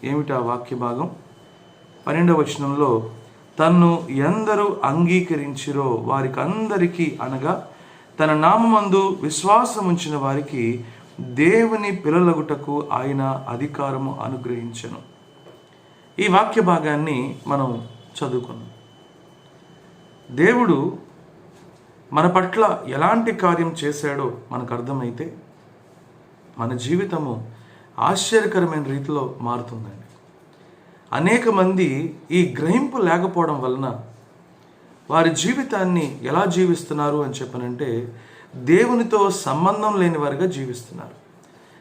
ఏమిటి ఆ వాక్య భాగం? 12వ వచనంలో, తన్ను ఎందరూ అంగీకరించిరో వారికి అందరికీ, అనగా తన నామమందు విశ్వాసం ఉంచిన వారికి దేవుని పిల్లలగుటకు ఆయన అధికారము అనుగ్రహించెను. ఈ వాక్య భాగాన్ని మనం చదువుకున్నాం. దేవుడు మన పట్ల ఎలాంటి కార్యం చేశాడో మనకు అర్థమైతే మన జీవితము ఆశ్చర్యకరమైన రీతిలో మారుతుందండి. అనేక మంది ఈ గ్రహింపు లేకపోవడం వలన వారి జీవితాన్ని ఎలా జీవిస్తున్నారు అని చెప్పనంటే, దేవునితో సంబంధం లేని వారిగా జీవిస్తున్నారు.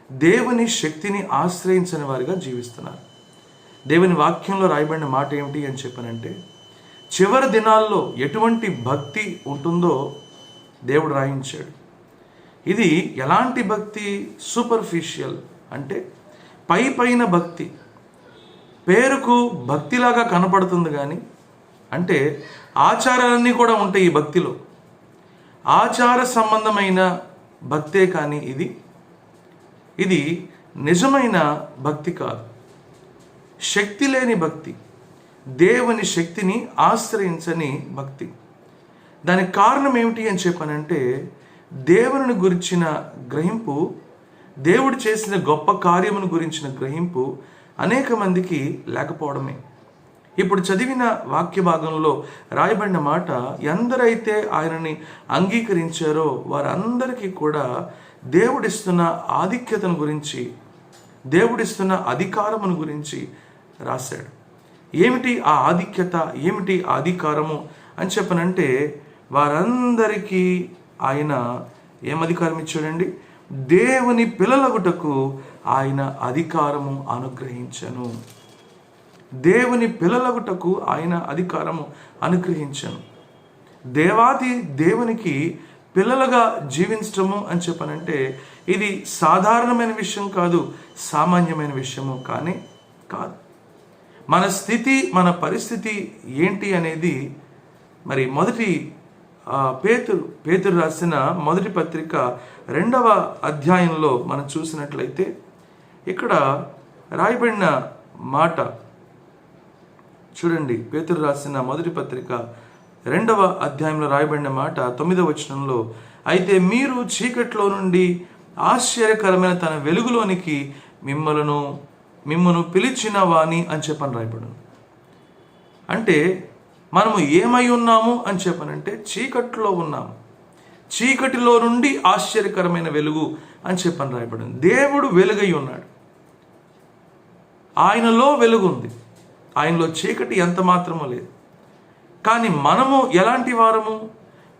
దేవుని శక్తిని ఆశ్రయించని వారిగా జీవిస్తున్నారు. దేవుని వాక్యంలో రాయబడిన మాట ఏమిటి అని చెప్పనంటే, చివరి దినాల్లో ఎటువంటి భక్తి ఉంటుందో దేవుడు రాయించాడు. ఇది ఎలాంటి భక్తి? సూపర్ఫిషియల్, అంటే పైన భక్తి, పేరుకు భక్తిలాగా కనపడుతుంది కానీ, అంటే ఆచారాలన్నీ కూడా ఉంటాయి ఈ భక్తిలో. ఆచార సంబంధమైన భక్తే కానీ ఇది నిజమైన భక్తి కాదు. శక్తి లేని భక్తి, దేవుని శక్తిని ఆశ్రయించని భక్తి. దానికి కారణం ఏమిటి అని చెప్పానంటే, దేవుని గురించిన గ్రహింపు, దేవుడు చేసిన గొప్ప కార్యమును గురించిన గ్రహింపు అనేక మందికి లేకపోవడమే. ఇప్పుడు చదివిన వాక్య భాగంలో రాయబడిన మాట, ఎందరైతే ఆయనని అంగీకరించారో వారందరికీ కూడా దేవుడిస్తున్న ఆధిక్యతను గురించి, దేవుడిస్తున్న అధికారమును గురించి రాశాడు. ఏమిటి ఆ ఆధిక్యత, ఏమిటి ఆ అధికారము అని చెప్పనంటే, వారందరికీ ఆయన ఏం అధికారం ఇచ్చాడండి? దేవుని పిల్లలగుటకు ఆయన అధికారము అనుగ్రహించను. దేవుని పిల్లలగుటకు ఆయన అధికారము అనుగ్రహించను. దేవాది దేవునికి పిల్లలుగా జీవించటము అని చెప్పనంటే, ఇది సాధారణమైన విషయం కాదు, సామాన్యమైన విషయము కానీ కాదు. మన స్థితి, మన పరిస్థితి ఏంటి అనేది మరి మొదటి పేతురు రాసిన మొదటి పత్రిక 2వ అధ్యాయంలో మనం చూసినట్లయితే, ఇక్కడ రాయబడిన మాట చూడండి. పేతురు రాసిన మొదటి పత్రిక 2వ అధ్యాయంలో రాయబడిన మాట 9వ వచనంలో, అయితే మీరు చీకట్లో నుండి ఆశ్చర్యకరమైన తన వెలుగులోనికి మిమ్మను పిలిచిన వాని అని చెప్పని రాయబడింది. అంటే మనము ఏమై ఉన్నాము అని చెప్పనంటే, చీకట్లో ఉన్నాము. చీకటిలో నుండి ఆశ్చర్యకరమైన వెలుగు అని చెప్పని రాయబడింది. దేవుడు వెలుగై ఉన్నాడు, ఆయనలో వెలుగు ఉంది, ఆయనలో చీకటి ఎంత మాత్రమో లేదు. కానీ మనము ఎలాంటి వారము?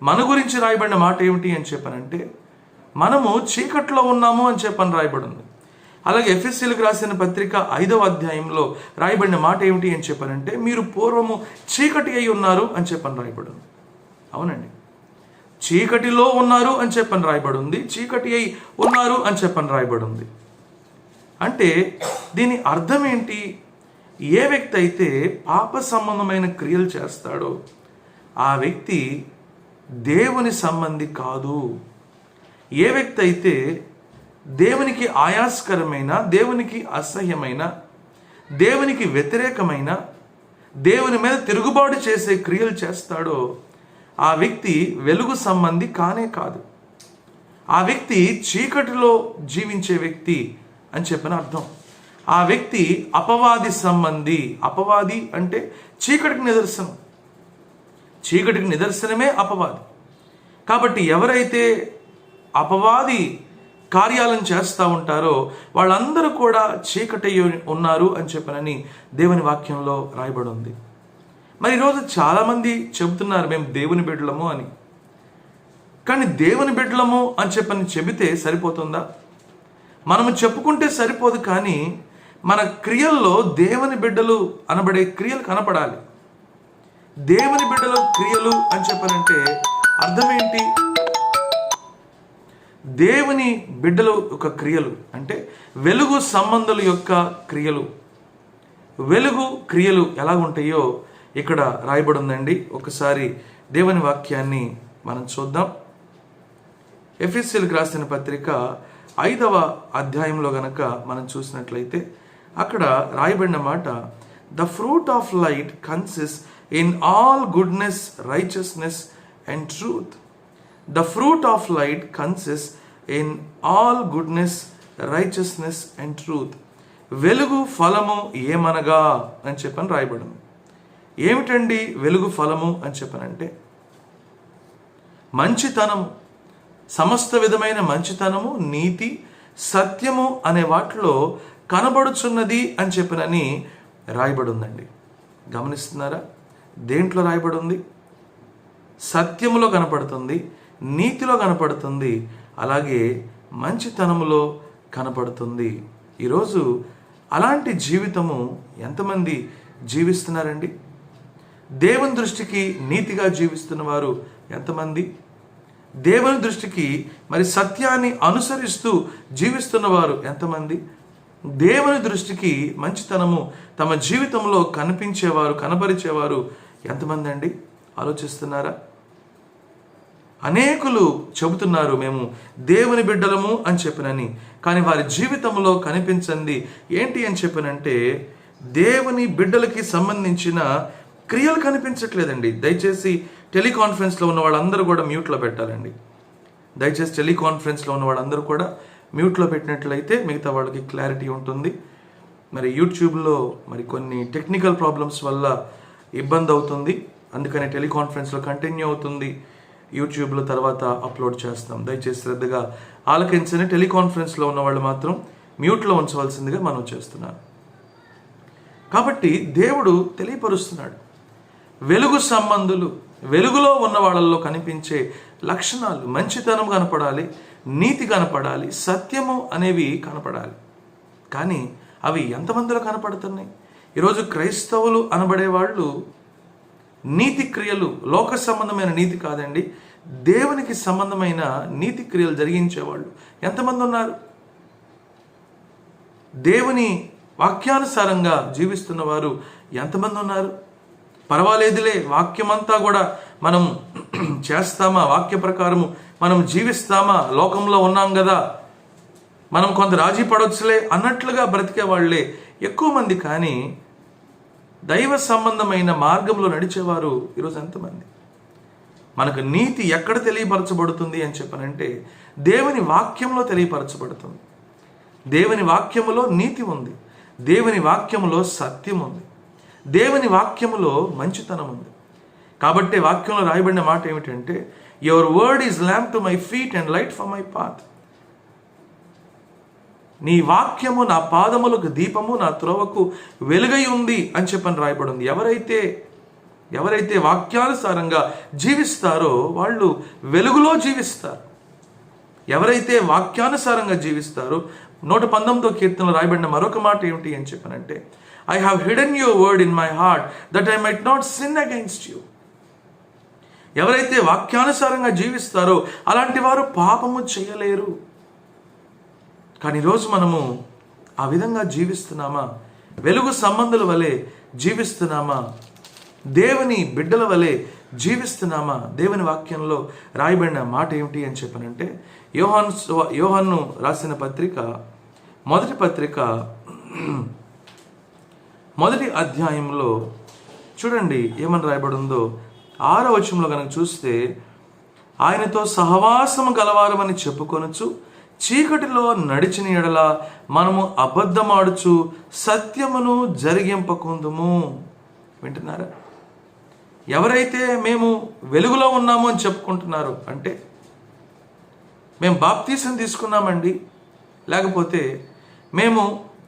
మన గురించి రాయబడిన మాట ఏమిటి అని చెప్పనంటే, మనము చీకట్లో ఉన్నాము అని చెప్పని రాయబడింది. అలాగే ఎఫెసీయులకు రాసిన పత్రిక 5వ అధ్యాయంలో రాయబడిన మాట ఏమిటి అని చెప్పనంటే, మీరు పూర్వము చీకటి అయి ఉన్నారు అని చెప్పని రాయబడింది. అవునండి, చీకటిలో ఉన్నారు అని చెప్పని రాయబడింది, చీకటి అయి ఉన్నారు అని చెప్పని రాయబడింది. అంటే దీని అర్థం ఏంటి? ఏ వ్యక్తి అయితే పాప సంబంధమైన క్రియలు చేస్తాడో ఆ వ్యక్తి దేవుని సంబంధి కాదు. ఏ వ్యక్తి అయితే దేవునికి ఆయాస్కరమైన, దేవునికి అసహ్యమైన, దేవునికి వ్యతిరేకమైన, దేవుని మీద తిరుగుబాటు చేసే క్రియలు చేస్తాడో ఆ వ్యక్తి వెలుగు సంబంధి కానే కాదు. ఆ వ్యక్తి చీకటిలో జీవించే వ్యక్తి అని చెప్పిన అర్థం. ఆ వ్యక్తి అపవాది సంబంధి. అపవాది అంటే చీకటికి నిదర్శనం. చీకటికి నిదర్శనమే అపవాది. కాబట్టి ఎవరైతే అపవాది కార్యాలను చేస్తూ ఉంటారో వాళ్ళందరూ కూడా చీకటి ఉన్నారు అని చెప్పనని దేవుని వాక్యంలో రాయబడి ఉంది. మరి ఈరోజు చాలామంది చెబుతున్నారు మేము దేవుని బిడ్డలము అని. కానీ దేవుని బిడ్డలము అని చెబితే సరిపోతుందా? మనము చెప్పుకుంటే సరిపోదు, కానీ మన క్రియల్లో దేవుని బిడ్డలు అనబడే క్రియలు కనపడాలి. దేవుని బిడ్డలు క్రియలు అని చెప్పనంటే అర్థం ఏంటి? దేవుని బిడ్డల యొక్క క్రియలు అంటే వెలుగు సంబంధుల యొక్క క్రియలు. వెలుగు క్రియలు ఎలా ఉంటాయో ఇక్కడ రాయబడి ఉందండి. ఒకసారి దేవుని వాక్యాన్ని మనం చూద్దాం. ఎఫెసీయులకు రాసిన పత్రిక 5వ అధ్యాయంలో గనక మనం చూసినట్లయితే అక్కడ రాయబడిన మాట, the fruit of light consist in all goodness, righteousness and truth. The fruit of light consist in all goodness, righteousness and truth. వెలుగు ఫలము ఏమనగా అని చెప్పని రాయబడింది. ఏమిటండి వెలుగు ఫలము అని చెప్పనంటే, మంచితనము, సమస్త విధమైన మంచితనము, నీతి, సత్యము అనే వాటిలో కనబడుచున్నది అని చెప్పనని రాయబడి ఉందండి. గమనిస్తున్నారా? దేంట్లో రాయబడి ఉంది? సత్యములో కనపడుతుంది, నీతిలో కనపడుతుంది, అలాగే మంచితనములో కనపడుతుంది. ఈరోజు అలాంటి జీవితము ఎంతమంది జీవిస్తున్నారండి? దేవుని దృష్టికి నీతిగా జీవిస్తున్న వారు ఎంతమంది? దేవుని దృష్టికి మరి సత్యాన్ని అనుసరిస్తూ జీవిస్తున్నవారు ఎంతమంది? దేవుని దృష్టికి మంచితనము తమ జీవితంలో కనిపించేవారు, కనపరిచేవారు ఎంతమంది అండి? ఆలోచిస్తున్నారా? అనేకులు చెబుతున్నారు మేము దేవుని బిడ్డలము అని చెప్పినని, కానీ వారి జీవితంలో కనిపించింది ఏంటి అని చెప్పినంటే, దేవుని బిడ్డలకి సంబంధించిన క్రియలు కనిపించట్లేదండి. దయచేసి టెలికాన్ఫరెన్స్లో ఉన్న వాళ్ళందరూ కూడా మ్యూట్లో పెట్టాలండి. దయచేసి టెలికాన్ఫరెన్స్లో ఉన్న వాళ్ళందరూ కూడా మ్యూట్లో పెట్టినట్లయితే మిగతా వాళ్ళకి క్లారిటీ ఉంటుంది. మరి యూట్యూబ్లో మరి కొన్ని టెక్నికల్ ప్రాబ్లమ్స్ వల్ల ఇబ్బంది అవుతుంది, అందుకని టెలికాన్ఫరెన్స్లో కంటిన్యూ అవుతుంది, యూట్యూబ్లో తర్వాత అప్లోడ్ చేస్తాం. దయచేసి శ్రద్ధగా ఆలకించని. టెలికాన్ఫరెన్స్లో ఉన్న వాళ్ళు మాత్రం మ్యూట్లో ఉంచవలసిందిగా మనం చేస్తున్నాం. కాబట్టి దేవుడు తెలియపరుస్తున్నాడు, వెలుగు సంబంధులు, వెలుగులో ఉన్న వాళ్ళల్లో కనిపించే లక్షణాలు, మంచితనం కనపడాలి, నీతి కనపడాలి, సత్యము అనేవి కనపడాలి. కానీ అవి ఎంతమందిలో కనపడుతున్నాయి? ఈరోజు క్రైస్తవులు అనబడే వాళ్ళు నీతి క్రియలు, లోక సంబంధమైన నీతి కాదండి, దేవునికి సంబంధమైన నీతి క్రియలు జరిగించేవాళ్ళు ఎంతమంది ఉన్నారు? దేవుని వాక్యానుసారంగా జీవిస్తున్న వారు ఎంతమంది ఉన్నారు? పర్వాలేదులే, వాక్యమంతా కూడా మనం చేస్తామా, వాక్య ప్రకారము మనం జీవిస్తామా, లోకంలో ఉన్నాం కదా, మనం కొంత రాజీ పడవచ్చులే అన్నట్లుగా బ్రతికే వాళ్ళే ఎక్కువ మంది. కానీ దైవ సంబంధమైన మార్గంలో నడిచేవారు ఈరోజు ఎంతమంది? మనకు నీతి ఎక్కడ తెలియపరచబడుతుంది అని చెప్పనంటే, దేవుని వాక్యంలో తెలియపరచబడుతుంది. దేవుని వాక్యములో నీతి ఉంది, దేవుని వాక్యములో సత్యం ఉంది, దేవుని వాక్యములో మంచితనం ఉంది. కాబట్టి వాక్యంలో రాయబడిన మాట ఏమిటంటే, your word is lamp to my feet and light for my path. నీ వాక్యము నా పాదములకు దీపము, నా త్రోవకు వెలుగై ఉంది అని చెప్పని రాయబడి ఉంది. ఎవరైతే వాక్యానుసారంగా జీవిస్తారో వాళ్ళు వెలుగులో జీవిస్తారు. ఎవరైతే వాక్యానుసారంగా జీవిస్తారో, 119వ కీర్తనలో రాయబడిన మరొక మాట ఏమిటి అని చెప్పనంటే, I have hidden your word in my heart that I might not sin against you. ఎవరైతే వాక్యానుసారంగా జీవిస్తారో అలాంటి వారు పాపము చేయలేరు. కానీ ఈరోజు మనము ఆ విధంగా జీవిస్తున్నామా? వెలుగు సంబంధుల వలె జీవిస్తున్నామా? దేవుని బిడ్డల వలె జీవిస్తున్నామా? దేవుని వాక్యంలో రాయబడిన మాట ఏమిటి అని చెప్పనంటే, యోహాను రాసిన పత్రిక, మొదటి పత్రిక, మొదటి అధ్యాయంలో చూడండి ఏమని రాయబడి ఉందో. 6వ వచనంలో కనుక చూస్తే, ఆయనతో సహవాసము గలవారమని చెప్పుకొనుచు చీకటిలో నడిచిన ఎడల మనము అబద్ధమాడుచు సత్యమును జరిగింపకుందుము. వింటున్నారా? ఎవరైతే మేము వెలుగులో ఉన్నాము అని చెప్పుకుంటున్నారు అంటే, మేము బాప్తీసం తీసుకున్నామండి, లేకపోతే మేము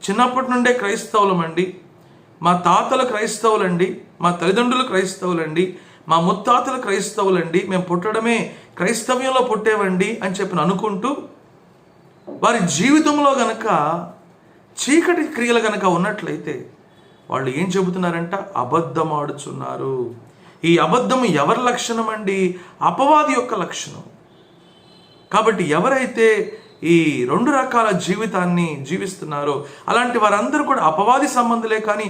చిన్నప్పటి నుండే క్రైస్తవులమండి, మా తాతలు క్రైస్తవులండి, మా తల్లిదండ్రులు క్రైస్తవులండి, మా ముత్తాతలు క్రైస్తవులండి, మేము పుట్టడమే క్రైస్తవ్యంలో పుట్టేవండి అని చెప్పి అనుకుంటూ వారి జీవితంలో గనక చీకటి క్రియలు గనక ఉన్నట్లయితే వాళ్ళు ఏం చెబుతున్నారంట? అబద్ధమాడుచున్నారు. ఈ అబద్ధము ఎవరి లక్షణం అండి? అపవాది యొక్క లక్షణం. కాబట్టి ఎవరైతే ఈ 2 రకాల జీవితాన్ని జీవిస్తున్నారో అలాంటి వారందరూ కూడా అపవాది సంబంధులే, కానీ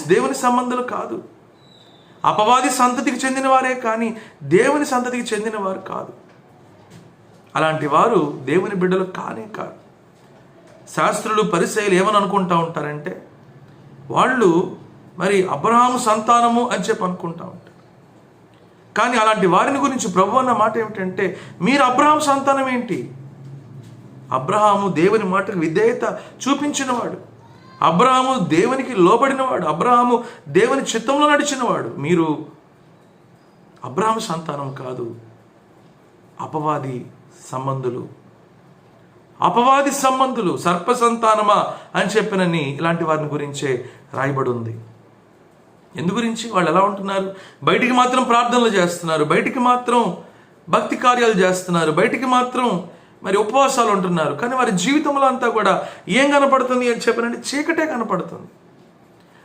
దేవుని సంబంధులు కాదు. అపవాది సంతతికి చెందిన వారే కానీ దేవుని సంతతికి చెందిన వారు కాదు. అలాంటి వారు దేవుని బిడ్డలు కానే కాదు. శాస్త్రులు పరిసయ్యులు ఏమని అనుకుంటా ఉంటారంటే వాళ్ళు మరి అబ్రహాము సంతానము అని చెప్పి అనుకుంటా ఉంటారు. కానీ అలాంటి వారిని గురించి ప్రభు అన్న మాట ఏమిటంటే, మీరు అబ్రహాం సంతానం ఏంటి? అబ్రహాము దేవుని మాటకు విధేయత చూపించినవాడు, అబ్రహాము దేవునికి లోబడినవాడు, అబ్రహాము దేవుని చిత్తంలో నడిచినవాడు. మీరు అబ్రహాము సంతానం కాదు, అపవాది సంబంధులు, సర్ప సంతానమా అని చెప్పినని ఇలాంటి వారిని గురించే రాయబడి ఉంది. ఎందు గురించి? వాళ్ళు ఎలా ఉంటున్నారు? బయటికి మాత్రం ప్రార్థనలు చేస్తున్నారు, బయటికి మాత్రం భక్తి కార్యాలు చేస్తున్నారు, బయటికి మాత్రం మరి ఉపవాసాలు ఉంటున్నారు. కానీ వారి జీవితంలో అంతా కూడా ఏం కనపడుతుంది అని చెప్పినంటే చీకటే కనపడుతుంది.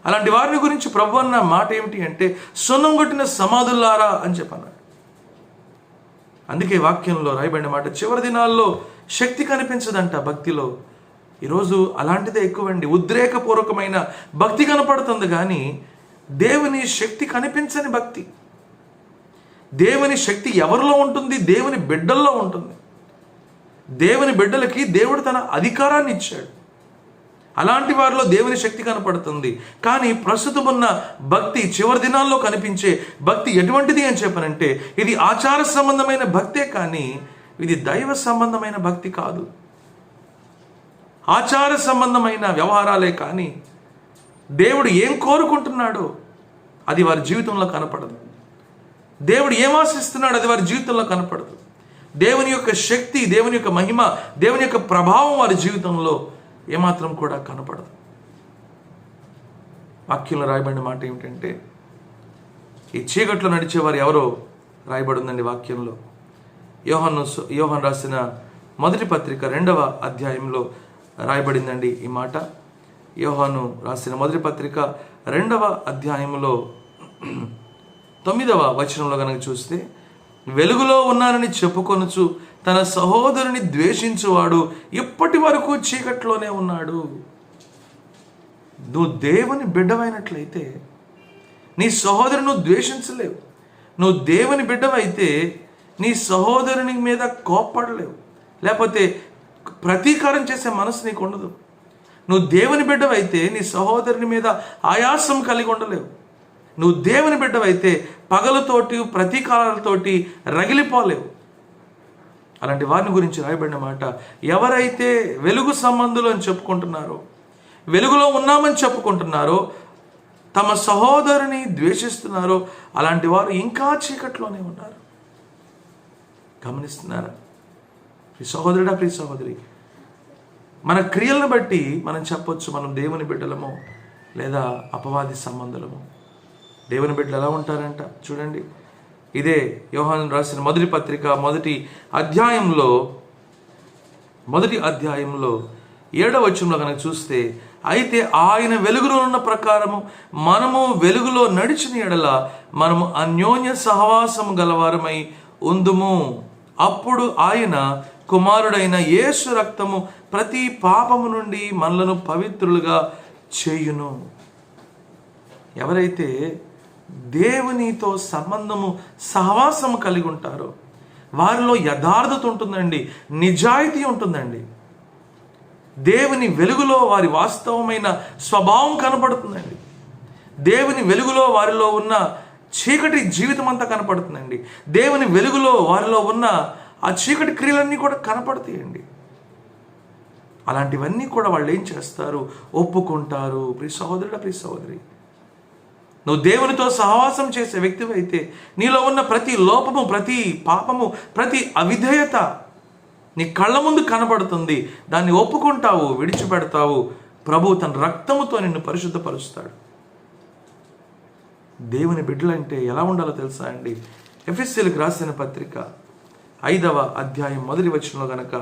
అలాంటి వారిని గురించి ప్రభు అన్న మాట ఏమిటి అంటే, సున్నం కొట్టిన సమాధుల్లారా అని చెప్పన్నాడు. అందుకే వాక్యంలో రాయబడిన మాట, చివరి దినాల్లో శక్తి కనిపించదంట భక్తిలో. ఈరోజు అలాంటిదే ఎక్కువండి. ఉద్రేకపూర్వకమైన భక్తి కనపడుతుంది కానీ దేవుని శక్తి కనిపించని భక్తి. దేవుని శక్తి ఎవరిలో ఉంటుంది? దేవుని బిడ్డల్లో ఉంటుంది. దేవుని బిడ్డలకి దేవుడు తన అధికారాన్ని ఇచ్చాడు. అలాంటి వారిలో దేవుని శక్తి కనపడుతుంది. కానీ ప్రస్తుతం ఉన్న భక్తి, చివరి దినాల్లో కనిపించే భక్తి ఎటువంటిది అని చెప్పనంటే, ఇది ఆచార సంబంధమైన భక్తే కానీ ఇది దైవ సంబంధమైన భక్తి కాదు. ఆచార సంబంధమైన వ్యవహారాలే కానీ దేవుడు ఏం కోరుకుంటున్నాడో అది వారి జీవితంలో కనపడదు. దేవుడు ఏం ఆశిస్తున్నాడు అది వారి జీవితంలో కనపడదు. దేవుని యొక్క శక్తి, దేవుని యొక్క మహిమ, దేవుని యొక్క ప్రభావం వారి జీవితంలో ఏమాత్రం కూడా కనపడదు. వాక్యంలో రాయబడిన మాట ఏమిటంటే, ఈ చీకట్లో నడిచేవారు ఎవరో రాయబడి ఉందండి వాక్యంలో. యోహాను రాసిన మొదటి పత్రిక 2వ అధ్యాయంలో రాయబడిందండి ఈ మాట. యోహాను రాసిన మొదటి పత్రిక 2వ అధ్యాయంలో 9వ వచనంలో కనుక చూస్తే, వెలుగులో ఉన్నానని చెప్పుకొనుచు తన సహోదరుని ద్వేషించువాడు ఇప్పటి వరకు చీకట్లోనే ఉన్నాడు. నువ్వు దేవుని బిడ్డవైనట్లయితే నీ సహోదరుని నువ్వు ద్వేషించలేవు. నువ్వు దేవుని బిడ్డవైతే నీ సహోదరుని మీద కోప్పడలేవు, లేకపోతే ప్రతీకారం చేసే మనసు నీకు ఉండదు. నువ్వు దేవుని బిడ్డవైతే నీ సహోదరుని మీద ఆయాసం కలిగి ఉండలేవు. నువ్వు దేవుని బిడ్డవైతే పగలతోటి ప్రతీకారాలతోటి రగిలిపోలేవు. అలాంటి వారిని గురించి రాయబడిన మాట, ఎవరైతే వెలుగు సంబంధులు అని చెప్పుకుంటున్నారో, వెలుగులో ఉన్నామని చెప్పుకుంటున్నారో, తమ సహోదరుని ద్వేషిస్తున్నారో, అలాంటి వారు ఇంకా చీకట్లోనే ఉన్నారు. గమనిస్తున్నారా? ప్రియ సహోదరుడా, ప్రియ సహోదరి, మన క్రియలను బట్టి మనం చెప్పొచ్చు మనం దేవుని బిడ్డలము లేదా అపవాది సంబంధులము. దేవుని బిడ్డలు ఎలా ఉంటారంట చూడండి. ఇదే యోహాను రాసిన మొదటి పత్రిక మొదటి అధ్యాయంలో 7వ వచనంలో కనుక చూస్తే, అయితే ఆయన వెలుగులో ఉన్న ప్రకారము మనము వెలుగులో నడిచిన ఎడల మనము అన్యోన్య సహవాసము గలవారమై ఉందుము. అప్పుడు ఆయన కుమారుడైన యేసు రక్తము ప్రతి పాపము నుండి మనలను పవిత్రులుగా చేయును. ఎవరైతే దేవునితో సంబంధము సహవాసము కలిగి ఉంటారో వారిలో యథార్థత ఉంటుందండి, నిజాయితీ ఉంటుందండి. దేవుని వెలుగులో వారి వాస్తవమైన స్వభావం కనపడుతుందండి. దేవుని వెలుగులో వారిలో ఉన్న చీకటి జీవితం అంతా కనపడుతుందండి. దేవుని వెలుగులో వారిలో ఉన్న ఆ చీకటి క్రియలన్నీ కూడా కనపడతాయండి. అలాంటివన్నీ కూడా వాళ్ళు ఏం చేస్తారు? ఒప్పుకుంటారు. ప్రియ సహోదరుడా, ప్రియ సహోదరి, నువ్వు దేవునితో సహవాసం చేసే వ్యక్తివి అయితే నీలో ఉన్న ప్రతి లోపము, ప్రతి పాపము, ప్రతి అవిధేయత నీ కళ్ళ ముందు కనబడుతుంది. దాన్ని ఒప్పుకుంటావు, విడిచిపెడతావు. ప్రభువు తన రక్తముతో నిన్ను పరిశుద్ధపరుస్తాడు. దేవుని బిడ్డలంటే ఎలా ఉండాలో తెలుసా అండి? ఎఫెసీయులకు రాసిన పత్రిక 5వ అధ్యాయం 1వ వచనంలో గనక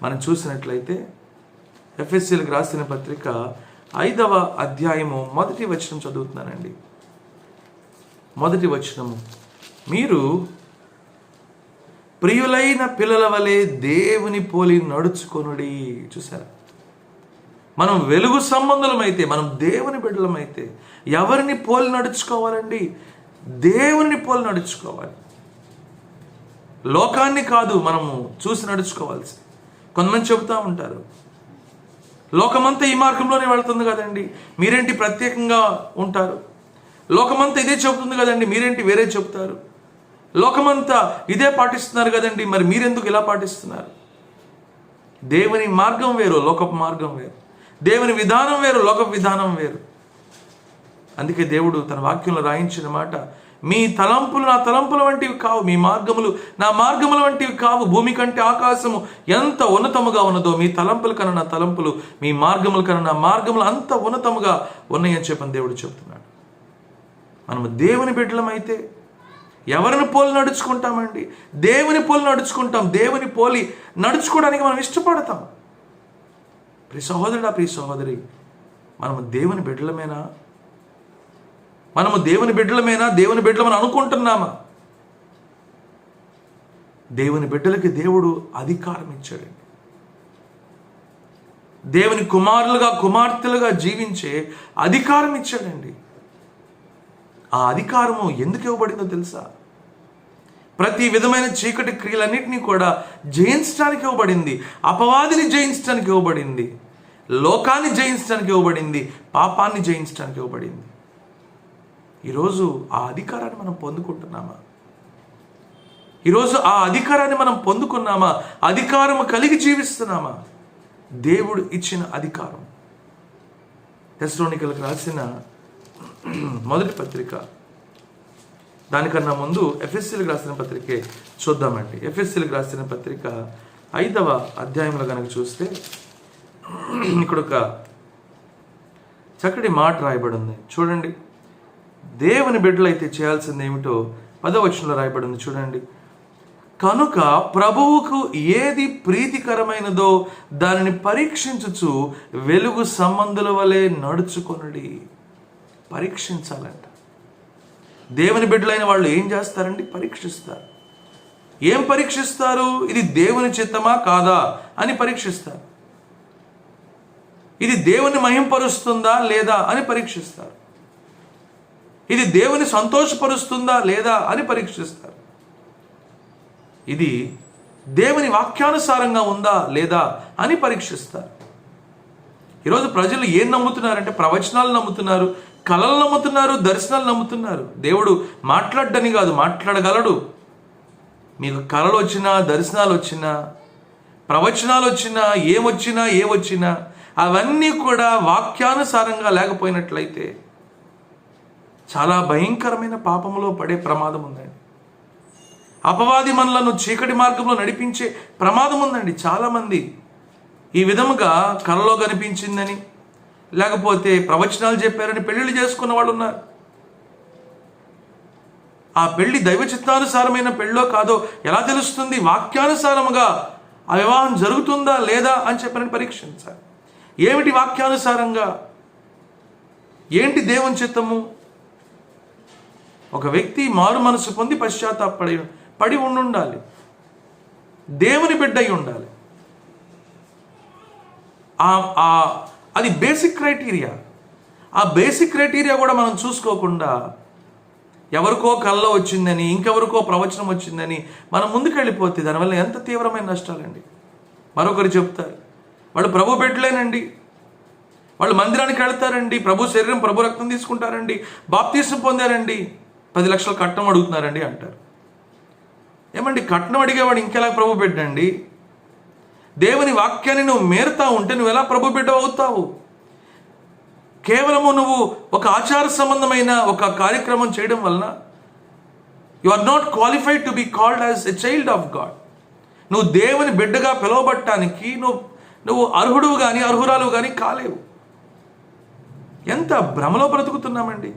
మనం చూసినట్లయితే, ఎఫెసీయులకు రాసిన పత్రిక 5వ అధ్యాయము 1వ వచనం చదువుతున్నానండి. 1వ వచనము, మీరు ప్రియులైన పిల్లల వలె దేవుని పోలి నడుచుకొనుడి. చూసారా? మనం వెలుగు సంబంధులమైతే, మనం దేవుని బిడ్డలమైతే ఎవరిని పోలి నడుచుకోవాలండి? దేవుని పోలి నడుచుకోవాలి. లోకాన్ని కాదు మనము చూసి నడుచుకోవాల్సి. కొంతమంది చెబుతూ ఉంటారు, లోకమంతా ఈ మార్గంలోనే వెళ్తుంది కదండి, మీరేంటి ప్రత్యేకంగా ఉంటారు? లోకమంతా ఇదే చెబుతుంది కదండి, మీరేంటి వేరే చెబుతారు? లోకమంతా ఇదే పాటిస్తున్నారు కదండి, మరి మీరెందుకు ఇలా పాటిస్తున్నారు? దేవుని మార్గం వేరు, లోకపు మార్గం వేరు. దేవుని విధానం వేరు, లోకపు విధానం వేరు. అందుకే దేవుడు తన వాక్యంలో రాయించిన మాట, మీ తలంపులు నా తలంపుల వంటివి కావు, మీ మార్గములు నా మార్గముల వంటివి కావు. భూమి కంటే ఆకాశము ఎంత ఉన్నతముగా ఉన్నదో మీ తలంపుల కన్నా నా తలంపులు, మీ మార్గముల కన్నా నా మార్గములు అంత ఉన్నతముగా ఉన్నాయని చెప్పని దేవుడు చెప్తున్నాడు. మనము దేవుని బిడ్డలమైతే ఎవరిని పోలి నడుచుకుంటామండి? దేవుని పోలి నడుచుకుంటాం. దేవుని పోలి నడుచుకోవడానికి మనం ఇష్టపడతాం. ప్రియ సహోదరుడా, ప్రియ సహోదరి, మనము దేవుని బిడ్డలమేనా? మనము దేవుని బిడ్డలమేనా? దేవుని బిడ్డలమని అనుకుంటున్నామా? దేవుని బిడ్డలకి దేవుడు అధికారం ఇచ్చాడండి. దేవుని కుమారులుగా కుమార్తెలుగా జీవించే అధికారం ఇచ్చాడండి. ఆ అధికారము ఎందుకు ఇవ్వబడిందో తెలుసా? ప్రతి విధమైన చీకటి క్రియలన్నింటినీ కూడా జయించడానికి ఇవ్వబడింది. అపవాదిని జయించడానికి ఇవ్వబడింది. లోకాన్ని జయించడానికి ఇవ్వబడింది. పాపాన్ని జయించడానికి ఇవ్వబడింది. ఈరోజు ఆ అధికారాన్ని మనం పొందుకుంటున్నామా? ఈరోజు ఆ అధికారాన్ని మనం పొందుకున్నామా? అధికారము కలిగి జీవిస్తున్నామా? దేవుడు ఇచ్చిన అధికారం. తెస్సలోనికీయులకు రాసిన మొదటి పత్రిక, దానికన్నా ముందు ఎఫెసీయులకు రాసిన పత్రికే చూద్దామండి. ఎఫెసీయులకు రాసిన పత్రిక 5వ అధ్యాయంలో కనుక చూస్తే ఇక్కడ ఒక చక్కటి మాట రాయబడి ఉంది. చూడండి, దేవుని బిడ్డలైతే చేయాల్సింది ఏమిటో 10వ వచనంలో రాయబడి ఉంది. చూడండి, కనుక ప్రభువుకు ఏది ప్రీతికరమైనదో దానిని పరీక్షించుచు వెలుగు సంబంధుల వలె నడుచుకొనుడి. పరీక్షించాలంట. దేవుని బిడ్డలైన వాళ్ళు ఏం చేస్తారండి? పరీక్షిస్తారు. ఏం పరీక్షిస్తారు? ఇది దేవుని చిత్తమా కాదా అని పరీక్షిస్తారు. ఇది దేవుని మహింపరుస్తుందా లేదా అని పరీక్షిస్తారు. ఇది దేవుని సంతోషపరుస్తుందా లేదా అని పరీక్షిస్తారు. ఇది దేవుని వాక్యానుసారంగా ఉందా లేదా అని పరీక్షిస్తారు. ఈరోజు ప్రజలు ఏం నమ్ముతున్నారంటే ప్రవచనాలు నమ్ముతున్నారు, కళలు నమ్ముతున్నారు, దర్శనాలు నమ్ముతున్నారు. దేవుడు మాట్లాడని కాదు, మాట్లాడగలడు. మీకు కళలు వచ్చినా, దర్శనాలు వచ్చినా, ప్రవచనాలు వచ్చినా, ఏమొచ్చినా అవన్నీ కూడా వాక్యానుసారంగా లేకపోయినట్లయితే చాలా భయంకరమైన పాపంలో పడే ప్రమాదం ఉందండి. అపవాది మనలను చీకటి మార్గంలో నడిపించే ప్రమాదం ఉందండి. చాలామంది ఈ విధముగా కలలో కనిపించిందని, లేకపోతే ప్రవచనాలు చెప్పారని పెళ్లిళ్ళు చేసుకున్న వాళ్ళు ఉన్నారు. ఆ పెళ్లి దైవ చిత్తానుసారమైన పెళ్ళో కాదో ఎలా తెలుస్తుంది? వాక్యానుసారముగా ఆ వివాహం జరుగుతుందా లేదా అని చెప్పని పరీక్షించాలి. ఏమిటి వాక్యానుసారంగా? ఏంటి దేవుని చిత్తము? ఒక వ్యక్తి మారు మనసు పొంది పడి ఉండాలి. దేవుని బిడ్డ అయి ఉండాలి. అది బేసిక్ క్రైటీరియా. ఆ బేసిక్ క్రైటీరియా కూడా మనం చూసుకోకుండా ఎవరికో కల్లో వచ్చిందని, ఇంకెవరికో ప్రవచనం వచ్చిందని మనం ముందుకెళ్ళిపోతే దానివల్ల ఎంత తీవ్రమైన నష్టాలండి. మరొకరు చెప్తారు, వాళ్ళు ప్రభు బిడ్డలేనండి, వాళ్ళు మందిరానికి వెళ్తారండి, ప్రభు శరీరం ప్రభు రక్తం తీసుకుంటారండి, బాప్తీసం పొందారండి, 10 లక్షల కట్నం అడుగుతున్నారండి అంటారు. ఏమండి, కట్నం అడిగేవాడు ఇంకెలా ప్రభు బిడ్డండి? దేవుని వాక్యాన్ని నువ్వు మేరుతా ఉంటే నువ్వు ఎలా ప్రభు బిడ్డ అవుతావు? కేవలము నువ్వు ఒక ఆచార సంబంధమైన ఒక కార్యక్రమం చేయడం వలన you are not qualified to be called as a child of God. నువ్వు దేవుని బిడ్డగా పిలువబడటానికి నువ్వు అర్హుడు కానీ అర్హురాలు కానీ కాలేవు. ఎంత భ్రమలో బ్రతుకుతున్నామండి.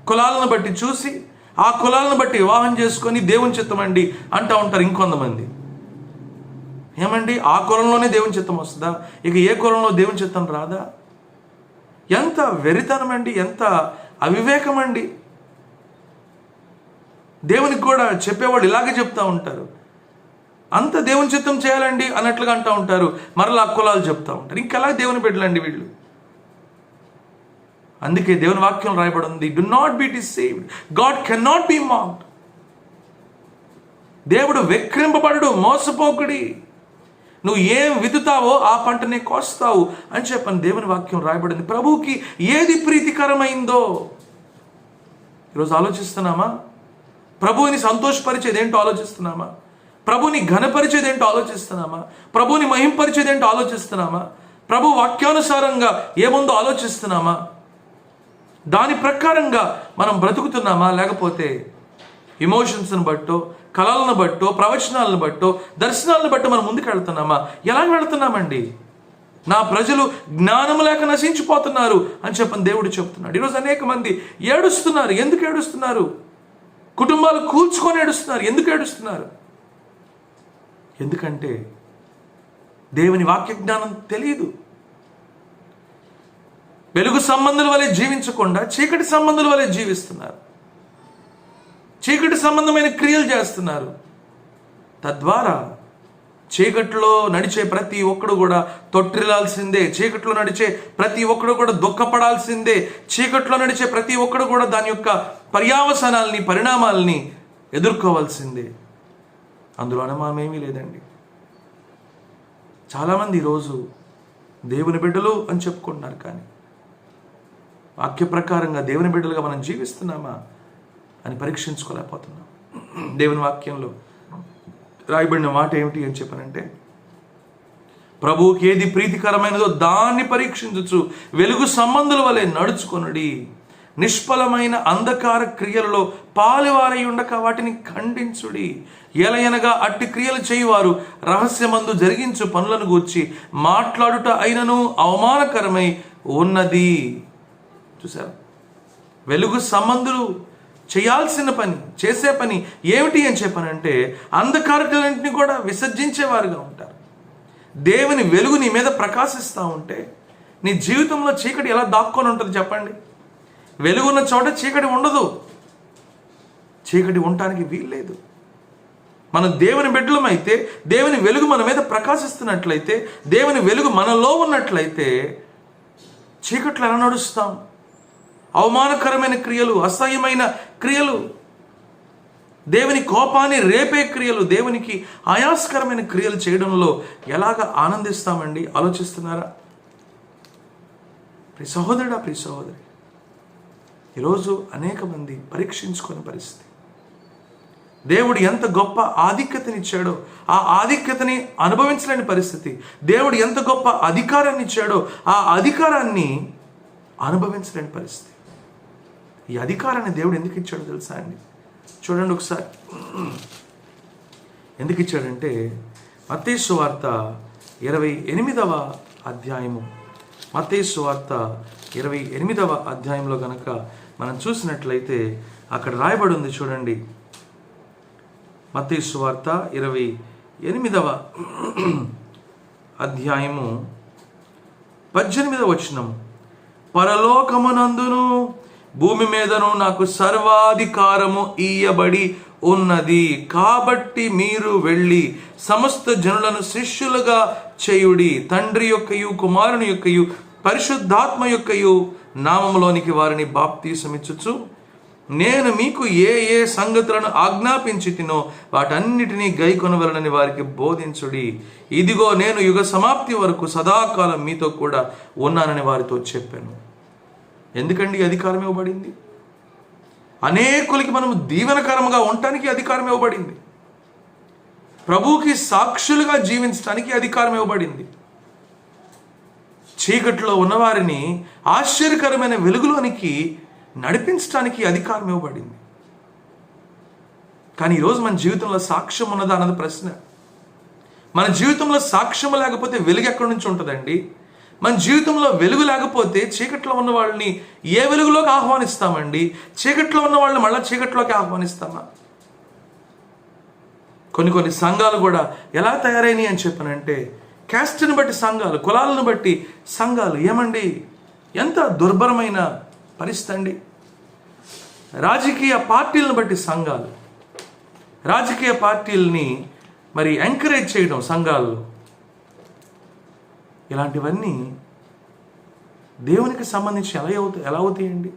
కులాలను బట్టి చూసి ఆ కులాలను బట్టి వివాహం చేసుకొని దేవుని చిత్తం అండి అంటూ ఉంటారు ఇంకొంతమంది. ఏమండి, ఆ కులంలోనే దేవుని చిత్తం వస్తుందా? ఇక ఏ కులంలో దేవుని చిత్తం రాదా? ఎంత వెరితనం అండి, ఎంత అవివేకం అండి. దేవునికి కూడా చెప్పేవాళ్ళు ఇలాగే చెప్తూ ఉంటారు, అంత దేవుని చిత్తం చేయాలండి అన్నట్లుగా అంటూ ఉంటారు. మరలా కులాలు చెప్తూ ఉంటారు. ఇంకెలా దేవుని బిడ్డలండి వీళ్ళు? అందుకే దేవుని వాక్యం రాయబడి ఉంది, do not be deceived, God can not be mocked. దేవుడు వెక్రింపబడు, మోసపోకుడి. నువ్వు ఏం విత్తుతావో ఆ పంటనే కోస్తావు అని చెప్పని దేవుని వాక్యం రాయబడింది. ప్రభువుకి ఏది ప్రీతికరమైందో ఈరోజు ఆలోచిస్తున్నామా? ప్రభువుని సంతోషపరిచేది ఏంటో ఆలోచిస్తున్నామా? ప్రభువుని ఘనపరిచేది ఏంటో ఆలోచిస్తున్నామా? ప్రభువుని మహింపరిచేది ఏంటో ఆలోచిస్తున్నామా? ప్రభు వాక్యానుసారంగా ఏముందో ఆలోచిస్తున్నామా? దాని ప్రకారంగా మనం బ్రతుకుతున్నామా? లేకపోతే ఎమోషన్స్ని బట్టో, కళలను బట్టో, ప్రవచనాలను బట్టో, దర్శనాలను బట్టో మనం ముందుకు వెళ్తున్నామా? ఎలా వెళుతున్నామండి? నా ప్రజలు జ్ఞానం లేక నశించిపోతున్నారు అని చెప్పని దేవుడు చెప్తున్నాడు. ఈరోజు అనేక మంది ఏడుస్తున్నారు. ఎందుకు ఏడుస్తున్నారు? కుటుంబాలు కూల్చుకొని ఏడుస్తున్నారు. ఎందుకు ఏడుస్తున్నారు? ఎందుకంటే దేవుని వాక్య జ్ఞానం తెలియదు. వెలుగు సంబంధుల వలె జీవించకుండా చీకటి సంబంధుల వలె జీవిస్తున్నారు. చీకటి సంబంధమైన క్రియలు చేస్తున్నారు. తద్వారా చీకట్లో నడిచే ప్రతి ఒక్కడు కూడా తొట్టిల్లాల్సిందే. చీకట్లో నడిచే ప్రతి ఒక్కడు కూడా దుఃఖపడాల్సిందే. చీకట్లో నడిచే ప్రతి ఒక్కడు కూడా దాని యొక్క పర్యావసానాల్ని, పరిణామాల్ని ఎదుర్కోవాల్సిందే. అందులో అనుమానమేమీ లేదండి. చాలామంది ఈరోజు దేవుని బిడ్డలు అని చెప్పుకుంటున్నారు, కానీ వాక్య ప్రకారంగా దేవుని బిడ్డలుగా మనం జీవిస్తున్నామా అని పరీక్షించుకోలేకపోతున్నాం. దేవుని వాక్యంలో రాయబడిన మాట ఏమిటి అని చెప్పనంటే, ప్రభువుకి ఏది ప్రీతికరమైనదో దాన్ని పరీక్షించుచు వెలుగు సంబంధుల వలె నడుచుకొనుడి. నిష్ఫలమైన అంధకార క్రియలలో పాలువారై ఉండక వాటిని ఖండించుడి. ఎలయనగా అట్టి క్రియలు చేయువారు రహస్యమందు జరిగించు పనులను గూర్చి మాట్లాడుట అయినను అవమానకరమై ఉన్నది. చూసారు? వెలుగు సంబంధులు చేయాల్సిన పని, చేసే పని ఏమిటి అని చెప్పనంటే, అంధకారకులన్నింటినీ కూడా విసర్జించేవారుగా ఉంటారు. దేవుని వెలుగు నీ మీద ప్రకాశిస్తూ ఉంటే నీ జీవితంలో చీకటి ఎలా దాక్కొని ఉంటుంది చెప్పండి? వెలుగున్న చోట చీకటి ఉండదు. చీకటి ఉండటానికి వీల్లేదు. మనం దేవుని బిడ్డలమైతే, దేవుని వెలుగు మన మీద ప్రకాశిస్తున్నట్లయితే, దేవుని వెలుగు మనలో ఉన్నట్లయితే చీకట్లు ఎలా నడుస్తాం? అవమానకరమైన క్రియలు, అసహ్యమైన క్రియలు, దేవుని కోపాన్ని రేపే క్రియలు, దేవునికి ఆయాస్కరమైన క్రియలు చేయడంలో ఎలాగ ఆనందిస్తామండి? ఆలోచిస్తున్నారా? ప్రియ సహోదరుడా, ప్రియ సహోదరి, ఈరోజు అనేక మంది పరీక్షించుకునే పరిస్థితి. దేవుడు ఎంత గొప్ప ఆధిక్యతనిచ్చాడో ఆ ఆధిక్యతని అనుభవించలేని పరిస్థితి. దేవుడు ఎంత గొప్ప అధికారాన్ని ఇచ్చాడో ఆ అధికారాన్ని అనుభవించలేని పరిస్థితి. ఈ అధికారాన్ని దేవుడు ఎందుకు ఇచ్చాడో తెలుసా అండి? చూడండి ఒకసారి. ఎందుకు ఇచ్చాడంటే, మత్తయి సువార్త 28వ అధ్యాయము, మత్తయి సువార్త 28వ అధ్యాయంలో గనక మనం చూసినట్లయితే అక్కడ రాయబడి ఉంది. చూడండి, మత్తయి సువార్త 28వ అధ్యాయము 18వ వచనం. పరలోకమునందును భూమి మీదను నాకు సర్వాధికారము ఇయ్యబడి ఉన్నది, కాబట్టి మీరు వెళ్ళి సమస్త జనులను శిష్యులుగా చేయుడి. తండ్రి యొక్కయు, కుమారుని యొక్కయు, పరిశుద్ధాత్మ యొక్కయు నామములోనికి వారిని బాప్తీసమిచ్చుచు నేను మీకు ఏ ఏ సంగతులను ఆజ్ఞాపించి తినో వాటన్నిటినీ గైకొనవలనని వారికి బోధించుడి. ఇదిగో నేను యుగ సమాప్తి వరకు సదాకాలం మీతో కూడా ఉన్నానని వారితో చెప్పాను. ఎందుకండి అధికారం ఇవ్వబడింది? అనేకులకి మనము దీవెనకరంగా ఉండటానికి అధికారం ఇవ్వబడింది. ప్రభువుకి సాక్షులుగా జీవించడానికి అధికారం ఇవ్వబడింది. చీకట్లో ఉన్నవారిని ఆశ్చర్యకరమైన వెలుగులోనికి నడిపించడానికి అధికారం ఇవ్వబడింది. కానీ ఈరోజు మన జీవితంలో సాక్ష్యం ఉన్నదా అన్నది ప్రశ్న. మన జీవితంలో సాక్ష్యం లేకపోతే వెలుగు ఎక్కడి నుంచి ఉంటుందండి? మన జీవితంలో వెలుగు లేకపోతే చీకట్లో ఉన్న వాళ్ళని ఏ వెలుగులోకి ఆహ్వానిస్తామండి? చీకట్లో ఉన్న వాళ్ళని మళ్ళీ చీకట్లోకి ఆహ్వానిస్తామా? కొన్ని సంఘాలు కూడా ఎలా తయారైనాయి అని చెప్పానంటే, క్యాస్ట్ని బట్టి సంఘాలు, కులాలను బట్టి సంఘాలు. ఏమండి, ఎంత దుర్భరమైన పరిస్థితి అండి. రాజకీయ పార్టీలను బట్టి సంఘాలు, రాజకీయ పార్టీలని మరి ఎంకరేజ్ చేయడం సంఘాల్లో, ఇలాంటివన్నీ దేవునికి సంబంధించి ఎలా అవుతాయండి?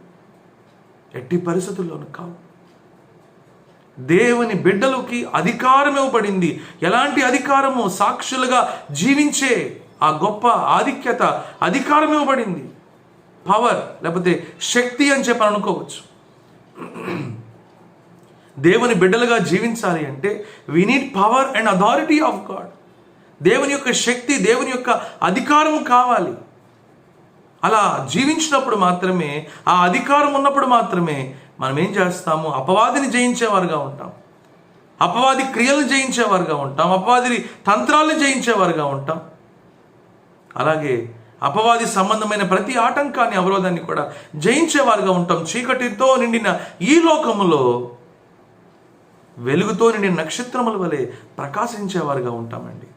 ఎట్టి పరిస్థితుల్లోనూ కావు. దేవుని బిడ్డలకి అధికారం ఇవ్వబడింది. ఎలాంటి అధికారము? సాక్షులుగా జీవించే ఆ గొప్ప ఆధిక్యత, అధికారం ఇవ్వబడింది. పవర్ లేకపోతే శక్తి అని చెప్పి అనుకోవచ్చు. దేవుని బిడ్డలుగా జీవించాలి అంటే we need power and authority of God. దేవుని యొక్క శక్తి, దేవుని యొక్క అధికారం కావాలి. అలా జీవించినప్పుడు మాత్రమే, ఆ అధికారం ఉన్నప్పుడు మాత్రమే మనం ఏం చేస్తాము? అపవాదిని జయించేవారుగా ఉంటాం, అపవాది క్రియలను జయించేవారుగా ఉంటాం, అపవాది తంత్రాలను జయించేవారుగా ఉంటాం. అలాగే అపవాది సంబంధమైన ప్రతి ఆటంకాన్ని, అవరోధాన్ని కూడా జయించేవారుగా ఉంటాం. చీకటితో నిండిన ఈ లోకములో వెలుగుతో నిండిన నక్షత్రముల వలె ప్రకాశించేవారుగా ఉంటామండి.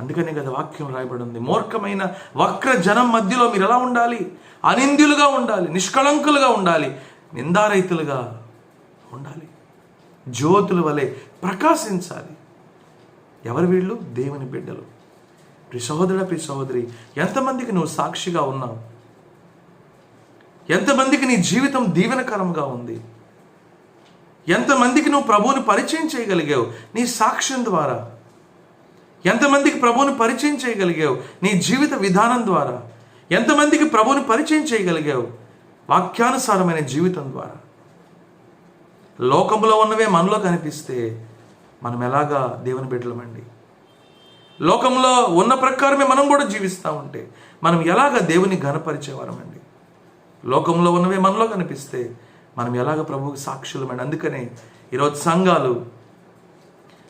అందుకనే కదా వాక్యం రాయబడి ఉంది, మూర్ఖమైన వక్ర జనం మధ్యలో మీరు ఎలా ఉండాలి? అనింద్యులుగా ఉండాలి, నిష్కళంకులుగా ఉండాలి, నిందారహితులుగా ఉండాలి, జ్యోతుల వలె ప్రకాశించాలి. ఎవరు వీళ్ళు? దేవుని బిడ్డలు. ప్రియ సహోదరుడా, ప్రియ సహోదరి, ఎంతమందికి నువ్వు సాక్షిగా ఉన్నావు? ఎంతమందికి నీ జీవితం దీవెనకరంగా ఉంది? ఎంతమందికి నువ్వు ప్రభువుని పరిచయం చేయగలిగావు నీ సాక్ష్యం ద్వారా? ఎంతమందికి ప్రభువుని పరిచయం చేయగలిగావు నీ జీవిత విధానం ద్వారా? ఎంతమందికి ప్రభువుని పరిచయం చేయగలిగావు వాక్యానుసారమైన జీవితం ద్వారా? లోకంలో ఉన్నవే మనలో కనిపిస్తే మనం ఎలాగా దేవుని బిడ్డలమండి? లోకంలో ఉన్న ప్రకారమే మనం కూడా జీవిస్తూ ఉంటే మనం ఎలాగ దేవుని ఘనపరిచేవారమండి? లోకంలో ఉన్నవే మనలో కనిపిస్తే మనం ఎలాగ ప్రభువుకి సాక్షులమండి? అందుకనే ఈరోజు సంఘాలు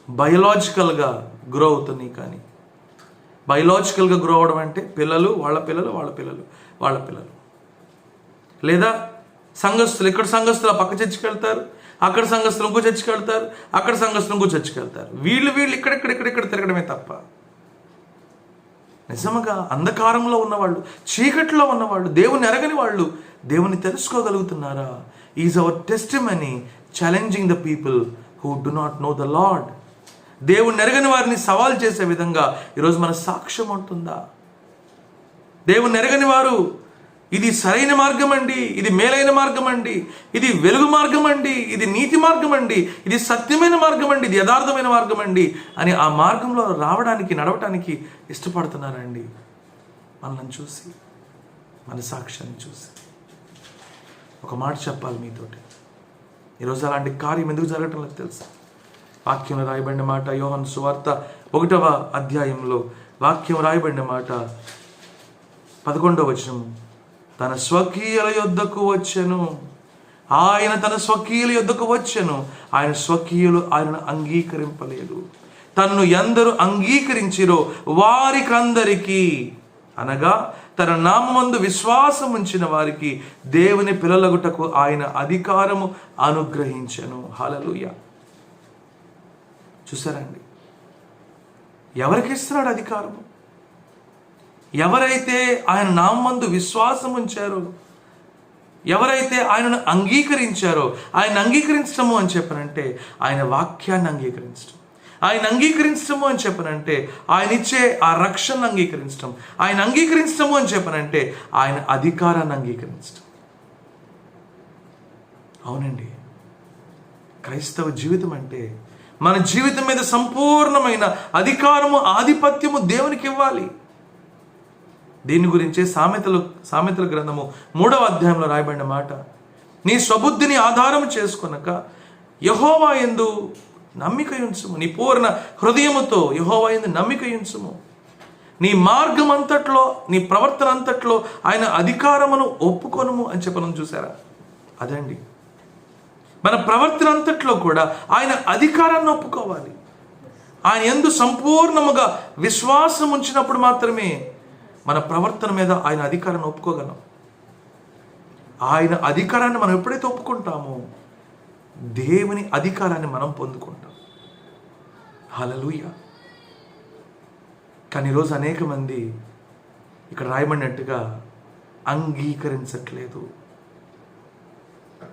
బయలాజికల్గా గ్రో అవుతున్నాయి. కానీ బయలాజికల్గా గ్రో అవడం అంటే పిల్లలు, వాళ్ళ పిల్లలు, వాళ్ళ పిల్లలు, వాళ్ళ పిల్లలు, లేదా సంఘస్థులు, ఇక్కడ సంఘస్థులు పక్క చర్చికి వెళ్తారు, అక్కడ సంఘస్థులు ఇంకో చర్చికి వెళ్తారు, అక్కడ సంఘస్థులు ఇంకో చర్చికి వెళ్తారు. వీళ్ళు ఇక్కడ తిరగడమే తప్ప నిజంగా అంధకారంలో ఉన్నవాళ్ళు, చీకట్లో ఉన్నవాళ్ళు, దేవుని ఎరగని వాళ్ళు దేవుని తెలుసుకోగలుగుతున్నారా? Is our testimony challenging the people who do not know the Lord. దేవుని ఎరగని వారిని సవాల్ చేసే విధంగా ఈరోజు మన సాక్ష్యం ఉంటుందా? దేవుని ఎరగని వారు ఇది సరైన మార్గం అండి, ఇది మేలైన మార్గం అండి, ఇది వెలుగు మార్గం అండి, ఇది నీతి మార్గం అండి, ఇది సత్యమైన మార్గం అండి, ఇది యథార్థమైన మార్గం అండి అని ఆ మార్గంలో రావడానికి, నడవటానికి ఇష్టపడుతున్నారండి. మనల్ని చూసి, మన సాక్ష్యాన్ని చూసి ఒక మాట చెప్పాలి మీతోటి. ఈరోజు అలాంటి కార్యం ఎందుకు జరగటం లేదు తెలుసా? వాక్యంలో రాయబడిన మాట, యోహాను సువార్త 1వ అధ్యాయంలో వాక్యం రాయబడిన మాట 11వ వచనము, తన స్వకీయుల యొద్దకు వచ్చెను, ఆయన తన స్వకీయుల యొద్దకు వచ్చెను, ఆయన స్వకీయులు ఆయనను అంగీకరింపలేదు. తన్ను ఎందరు అంగీకరించిరో వారికందరికీ, అనగా తన నామమందు విశ్వాసం ఉంచిన వారికి దేవుని పిల్లలగుటకు ఆయన అధికారము అనుగ్రహించెను. హల్లెలూయా. చూసారండి, ఎవరికి ఇస్తున్నాడు అధికారము? ఎవరైతే ఆయన నామందు విశ్వాసం ఉంచారో, ఎవరైతే ఆయనను అంగీకరించారో. ఆయన అంగీకరించడము అని చెప్పనంటే ఆయన వాక్యాన్ని అంగీకరించడం, ఆయన అంగీకరించడము అని చెప్పనంటే ఆయన ఇచ్చే ఆ రక్షణను అంగీకరించడం, ఆయన అంగీకరించడము అని చెప్పనంటే ఆయన అధికారాన్ని అంగీకరించడం. అవునండి, క్రైస్తవ జీవితం అంటే మన జీవితం మీద సంపూర్ణమైన అధికారము, ఆధిపత్యము దేవునికి ఇవ్వాలి. దీని గురించే సామెతల గ్రంథము 3వ అధ్యాయంలో రాయబడిన మాట, నీ స్వబుద్ధిని ఆధారం చేసుకొనక యెహోవా యందు నమ్మిక ఉంచుము, నీ పూర్ణ హృదయముతో యెహోవా యందు నమ్మిక ఉంచుము, నీ మార్గం అంతట్లో, నీ ప్రవర్తన అంతట్లో ఆయన అధికారమును ఒప్పుకొనుము అని చెప్పడం చూసారా? అదండి, మన ప్రవర్తన అంతట్లో కూడా ఆయన అధికారాన్ని ఒప్పుకోవాలి. ఆయన యందు సంపూర్ణముగా విశ్వాసం ఉంచినప్పుడు మాత్రమే మన ప్రవర్తన మీద ఆయన అధికారాన్ని ఒప్పుకోగలం. ఆయన అధికారాన్ని మనం ఎప్పుడైతే ఒప్పుకుంటామో దేవుని అధికారాన్ని మనం పొందుకుంటాం. హల్లెలూయా. కానీ ఈరోజు అనేక మంది ఇక్కడ రాయబడినట్టుగా అంగీకరించట్లేదు.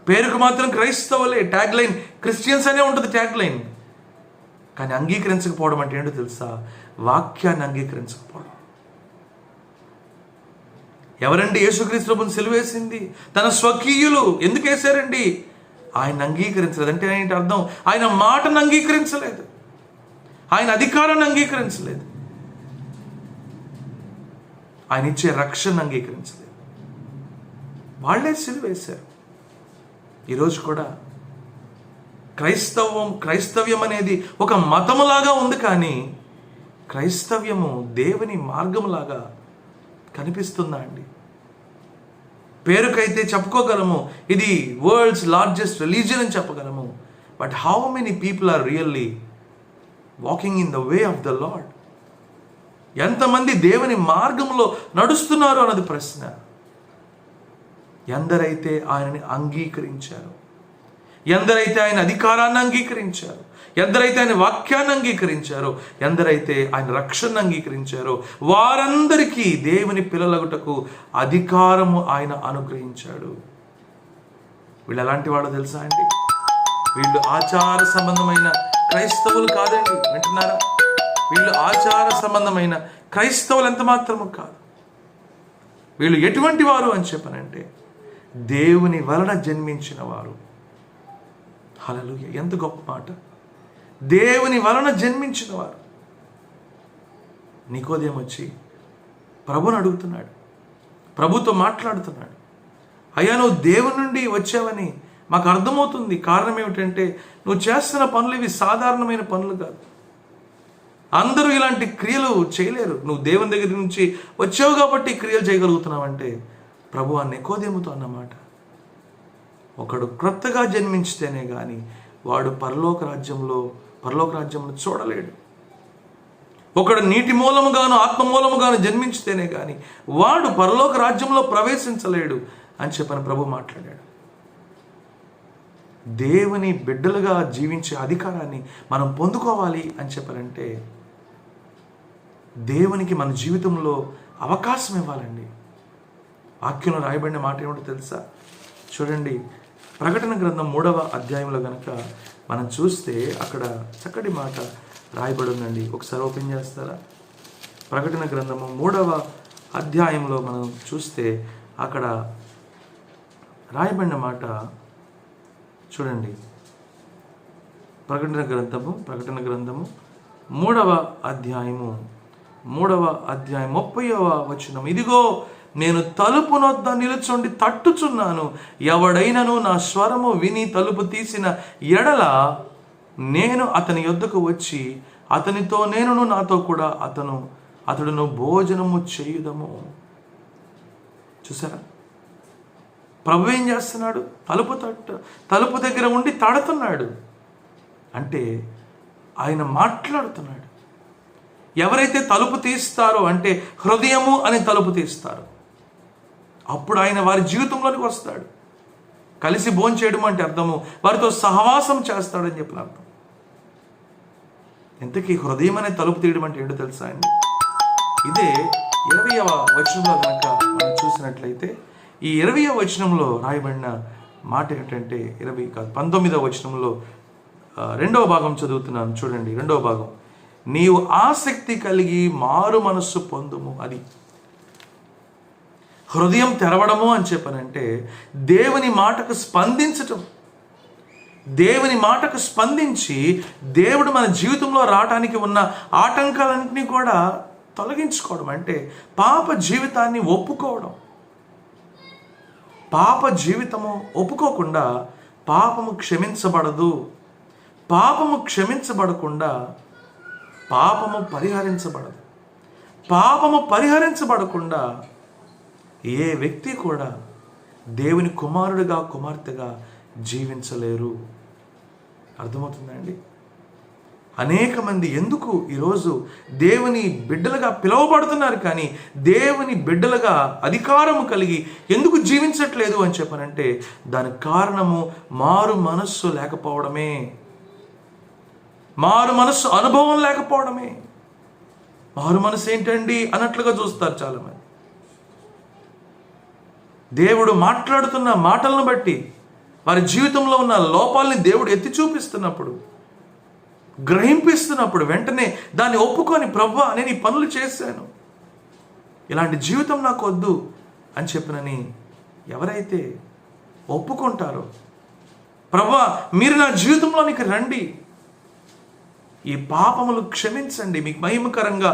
పేరుకు మాత్రం క్రైస్తవులే, ట్యాగ్ లైన్ క్రిస్టియన్స్ అనే ఉంటుంది ట్యాగ్ లైన్. కానీ అంగీకరించకపోవడం అంటే ఏంటో తెలుసా? వాక్యాన్ని అంగీకరించకపోవడం. ఎవరండి యేసుక్రీస్తు ప్రభువుని సిలువేసింది? తన స్వకీయులు. ఎందుకు వేశారండి? ఆయన అంగీకరించలేదు. అంటే ఏంటి అర్థం? ఆయన మాటను అంగీకరించలేదు, ఆయన అధికారాన్ని అంగీకరించలేదు, ఆయన ఇచ్చే రక్షణ అంగీకరించలేదు. వాళ్ళే సిలువేశారు. ఈరోజు కూడా క్రైస్తవ్యం అనేది ఒక మతములాగా ఉంది, కానీ క్రైస్తవ్యము దేవుని మార్గములాగా కనిపిస్తుందా అండి? పేరుకైతే చెప్పుకోగలము, ఇది వరల్డ్స్ లార్జెస్ట్ రిలీజియన్ అని చెప్పగలము. But how many people are really walking in the way of the Lord? ఎంతమంది దేవుని మార్గంలో నడుస్తున్నారు అన్నది ప్రశ్న. ఎందరైతే ఆయనని అంగీకరించారు, ఎందరైతే ఆయన అధికారాన్ని అంగీకరించారు, ఎందరైతే ఆయన వాక్యాన్ని అంగీకరించారో, ఎందరైతే ఆయన రక్షణ అంగీకరించారో, వారందరికీ దేవుని పిల్లలగుటకు అధికారము ఆయన అనుగ్రహించాడు. వీళ్ళు ఎలాంటి వాడో తెలుసా అండి? వీళ్ళు ఆచార సంబంధమైన క్రైస్తవులు కాదండి. వింటున్నారా? వీళ్ళు ఆచార సంబంధమైన క్రైస్తవులు ఎంత మాత్రము కాదు. వీళ్ళు ఎటువంటి వారు అని చెప్పనంటే దేవుని వలన జన్మించిన వారు. హల్లెలూయా! ఎంత గొప్ప మాట! దేవుని వలన జన్మించిన వారు. నికోదేము వచ్చి ప్రభుని అడుగుతున్నాడు, ప్రభుతో మాట్లాడుతున్నాడు. అయ్యా, నువ్వు దేవుని నుండి వచ్చావని మాకు అర్థమవుతుంది. కారణం ఏమిటంటే నువ్వు చేస్తున్న పనులు ఇవి సాధారణమైన పనులు కాదు. అందరూ ఇలాంటి క్రియలు చేయలేరు. నువ్వు దేవుని దగ్గర నుంచి వచ్చావు కాబట్టి క్రియలు చేయగలుగుతున్నావంటే ప్రభు ఆ నికోదేముతో అన్నమాట. ఒకడు క్రొత్తగా జన్మించితేనే కానీ వాడు పరలోక రాజ్యంలో చూడలేడు. ఒకడు నీటి మూలముగాను ఆత్మ మూలముగాను జన్మించితేనే కానీ వాడు పరలోక రాజ్యంలో ప్రవేశించలేడు అని చెప్పని ప్రభు మాట్లాడాడు. దేవుని బిడ్డలుగా జీవించే అధికారాన్ని మనం పొందుకోవాలి అని చెప్పారంటే దేవునికి మన జీవితంలో అవకాశం ఇవ్వాలండి. వాక్యంలో రాయబడిన మాట ఏమిటో తెలుసా? చూడండి, ప్రకటన గ్రంథం 3వ అధ్యాయంలో కనుక మనం చూస్తే అక్కడ చక్కటి మాట రాయబడి ఉందండి. ఒకసారి ఓపెన్ చేస్తారా? ప్రకటన గ్రంథము 3వ అధ్యాయంలో మనం చూస్తే అక్కడ రాయబడిన మాట చూడండి. ప్రకటన గ్రంథము 3వ అధ్యాయము 30వ వచనం. ఇదిగో నేను తలుపు నొద్ద నిలుచుండి తట్టుచున్నాను. ఎవడైనను నా స్వరము విని తలుపు తీసిన ఎడల నేను అతని యొద్దకు వచ్చి అతనితో నేనును నాతో కూడా అతడును భోజనము చేయుదము. చూసారా? ప్రభు ఏం చేస్తున్నాడు? తలుపు దగ్గర ఉండి తడుతున్నాడు. అంటే ఆయన మాట్లాడుతున్నాడు. ఎవరైతే తలుపు తీస్తారో, అంటే హృదయము అని తలుపు తీస్తారు, అప్పుడు ఆయన వారి జీవితంలోనికి వస్తాడు. కలిసి భోంచేయడం అంటే అర్థము వారితో సహవాసం చేస్తాడని చెప్పిన అర్థం. ఇంతకీ హృదయం అనే తలుపు తీయడం అంటే ఏంటో తెలుసా అండి? ఇదే 20వ వచనంలో కనుక మనం చూసినట్లయితే ఈ 20వ వచనంలో రాయబడిన మాట ఏంటంటే 19వ వచనంలో 2వ భాగం చదువుతున్నాను చూడండి. 2వ భాగం, నీవు ఆసక్తి కలిగి మారు మనస్సు పొందుము. అది హృదయం తెరవడము అని చెప్పనంటే దేవుని మాటకు స్పందించటం. దేవుని మాటకు స్పందించి దేవుడు మన జీవితంలో రావడానికి ఉన్న ఆటంకాలన్నింటినీ కూడా తొలగించుకోవడం. అంటే పాప జీవితాన్ని ఒప్పుకోవడం. పాప జీవితము ఒప్పుకోకుండా పాపము క్షమించబడదు. పాపము క్షమించబడకుండా పాపము పరిహరించబడదు. పాపము పరిహరించబడకుండా ఏ వ్యక్తి కూడా దేవుని కుమారుడిగా కుమార్తెగా జీవించలేరు. అర్థమవుతుందా అండి? అనేక మంది ఎందుకు ఈరోజు దేవుని బిడ్డలుగా పిలువబడుతున్నారు కానీ దేవుని బిడ్డలుగా అధికారము కలిగి ఎందుకు జీవించట్లేదు అని చెప్పనంటే దానికి కారణము మారు మనస్సు లేకపోవడమే, మారు మనస్సు అనుభవం లేకపోవడమే. మారు మనసు ఏంటండి అన్నట్లుగా చూస్తారు చాలామంది. దేవుడు మాట్లాడుతున్న మాటలను బట్టి వారి జీవితంలో ఉన్న లోపాలని దేవుడు ఎత్తి చూపిస్తున్నప్పుడు, గ్రహింపిస్తున్నప్పుడు వెంటనే దాన్ని ఒప్పుకొని ప్రభువా నేను ఈ పనులు చేశాను, ఇలాంటి జీవితం నాకు వద్దు అని చెప్పినని ఎవరైతే ఒప్పుకుంటారో ప్రభువా మీరు నా జీవితంలోనికి రండి, ఈ పాపములు క్షమించండి, మీకు మహిమకరంగా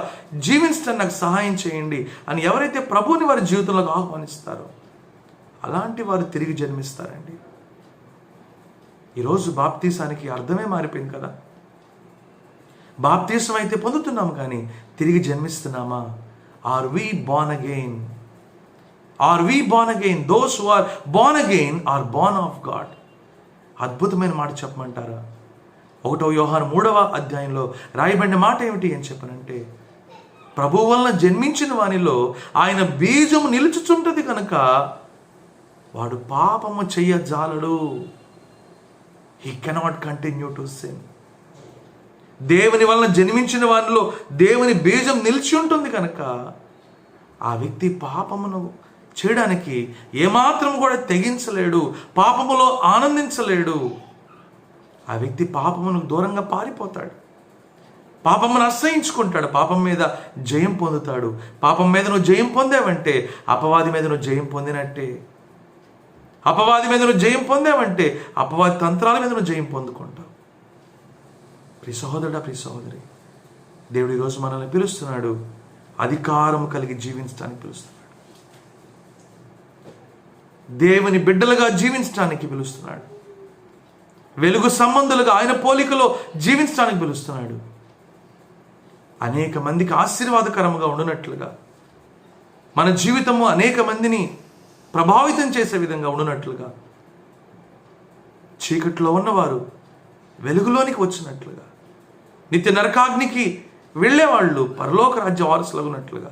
జీవించడానికి నాకు సహాయం చేయండి అని ఎవరైతే ప్రభువుని వారి జీవితంలోకి ఆహ్వానిస్తారో అలాంటి వారు తిరిగి జన్మిస్తారండి. ఈరోజు బాప్తీసానికి అర్థమే మారిపోయింది కదా. బాప్తీసం అయితే పొందుతున్నాము, కానీ తిరిగి జన్మిస్తున్నామా? Are we born again? Are we born again? Those who are born again are born of God. అద్భుతమైన మాట చెప్పమంటారా? 1 యోహాను 3వ అధ్యాయంలో రాయబడిన మాట ఏమిటి అని చెప్పనంటే, ప్రభువు వలన జన్మించిన వానిలో ఆయన బీజము నిలుచుచుంటది కనుక వాడు పాపము చెయ్యజాలడు. He cannot continue to sin. దేవుని వలన జన్మించిన వానిలో దేవుని బీజం నిలిచి ఉంటుంది కనుక ఆ వ్యక్తి పాపమును చేయడానికి ఏమాత్రం కూడా తెగించలేడు, పాపములో ఆనందించలేడు. ఆ వ్యక్తి పాపమును దూరంగా పారిపోతాడు, పాపమును అసహించుకుంటాడు, పాపం మీద జయం పొందుతాడు. పాపం మీద నువ్వు జయం పొందావంటే అపవాది మీద నువ్వు జయం పొందినట్టే. అపవాది మీద నువ్వు జయం పొందావంటే అపవాది తంత్రాల మీద నువ్వు జయం పొందుకుంటావు. ప్రియ సహోదరుడా, ప్రియ సహోదరి, దేవుడు ఈరోజు మనల్ని పిలుస్తున్నాడు, అధికారం కలిగి జీవించడానికి పిలుస్తున్నాడు, దేవుని బిడ్డలుగా జీవించడానికి పిలుస్తున్నాడు, వెలుగు సంబంధులుగా ఆయన పోలికలో జీవించడానికి పిలుస్తున్నాడు. అనేక మందికి ఆశీర్వాదకరంగా ఉండునట్లుగా, మన జీవితము అనేక మందిని ప్రభావితం చేసే విధంగా ఉండునట్లుగా, చీకట్లో ఉన్నవారు వెలుగులోనికి వచ్చినట్లుగా, నిత్య నరకాగ్నికి వెళ్ళేవాళ్ళు పరలోక రాజ్య వారసులగునట్లుగా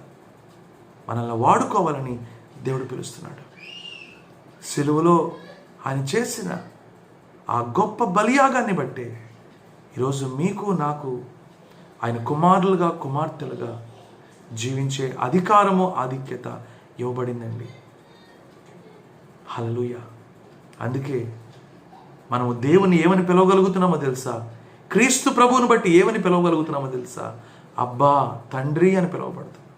మనల్ని వాడుకోవాలని దేవుడు పిలుస్తున్నాడు. సిలువలో ఆయన చేసిన ఆ గొప్ప బలియాగాన్ని బట్టే ఈరోజు మీకు నాకు ఆయన కుమారులుగా కుమార్తెలుగా జీవించే అధికారము ఆధిక్యత ఇవ్వబడిందండి. హల్లెలూయా. అందుకే మనము దేవుని ఏమని పిలవగలుగుతున్నామో తెలుసా? క్రీస్తు ప్రభువుని బట్టి ఏమని పిలవగలుగుతున్నామో తెలుసా? అబ్బా తండ్రి అని పిలువబడుతుంది.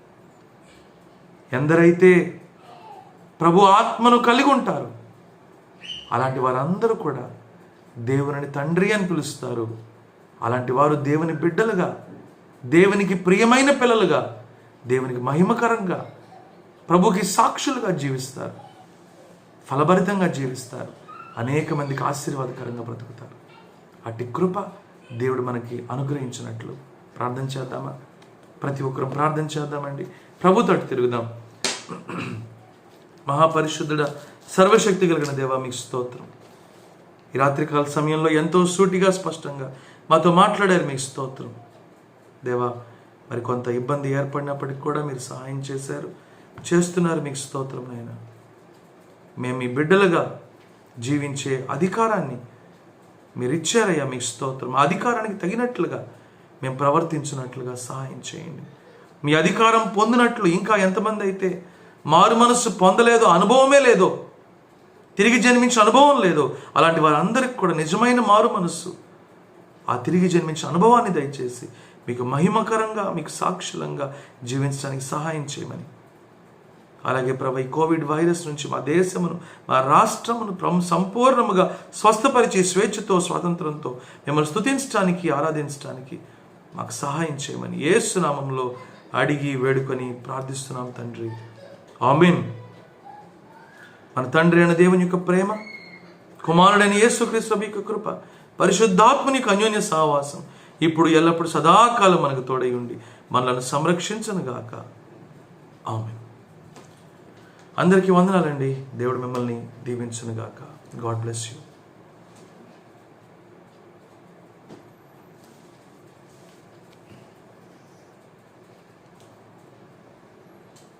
ఎందరైతే ప్రభు ఆత్మను కలిగి ఉంటారు అలాంటి వారందరూ కూడా దేవుని తండ్రి అని పిలుస్తారు. అలాంటి వారు దేవుని బిడ్డలుగా, దేవునికి ప్రియమైన పిల్లలుగా, దేవునికి మహిమకరంగా, ప్రభుకి సాక్షులుగా జీవిస్తారు, ఫలభరితంగా జీవిస్తారు, అనేక మందికి ఆశీర్వాదకరంగా బ్రతుకుతారు. అట్టి కృప దేవుడు మనకి అనుగ్రహించినట్లు ప్రార్థన చేద్దామా? ప్రతి ఒక్కరూ ప్రార్థన చేద్దామండి. ప్రభుతోటి తిరుగుదాం. మహాపరిశుద్ధుడ, సర్వశక్తి కలిగిన దేవా, మీకు స్తోత్రం. ఈ రాత్రికాల సమయంలో ఎంతో సూటిగా స్పష్టంగా మాతో మాట్లాడారు, మీకు స్తోత్రం దేవా. మరి కొంత ఇబ్బంది ఏర్పడినప్పటికీ కూడా మీరు సహాయం చేశారు, చేస్తున్నారు, మీకు స్తోత్రం నాయన. మేము మీ బిడ్డలుగా జీవించే అధికారాన్ని మీరు ఇచ్చారయ్యా, మీకు స్తోత్రం. ఆ అధికారానికి తగినట్లుగా మేము ప్రవర్తించినట్లుగా సహాయం చేయండి. మీ అధికారం పొందినట్లు ఇంకా ఎంతమంది అయితే మారు మనస్సు పొందలేదో, అనుభవమే లేదో, తిరిగి జన్మించే అనుభవం లేదో, అలాంటి వారందరికీ కూడా నిజమైన మారు మనస్సు, ఆ తిరిగి జన్మించే అనుభవాన్ని దయచేసి మీకు మహిమకరంగా, మీకు సాక్షులంగా జీవించడానికి సహాయం చేయమని, అలాగే ప్రభు ఈ కోవిడ్ వైరస్ నుంచి మా దేశమును, మా రాష్ట్రమును సంపూర్ణముగా స్వస్థపరిచి స్వేచ్ఛతో, స్వాతంత్రంతో మిమ్మల్ని స్తుతించడానికి, ఆరాధించడానికి మాకు సహాయం చేయమని యేసు నామములో అడిగి వేడుకొని ప్రార్థిస్తున్నాం తండ్రి, ఆమేన్. మన తండ్రి అయిన దేవుని యొక్క ప్రేమ, కుమారుడైన యేసుక్రీస్తు యొక్క కృప, పరిశుద్ధాత్మని యొక్క అన్యోన్య సహవాసం ఇప్పుడు ఎల్లప్పుడు సదాకాలం మనకు తోడై ఉండి మనల్ని సంరక్షించను గాక. ఆమేన్. అందరికీ వందనాలండి. దేవుడు మిమ్మల్ని దీవించును గాక. God bless you.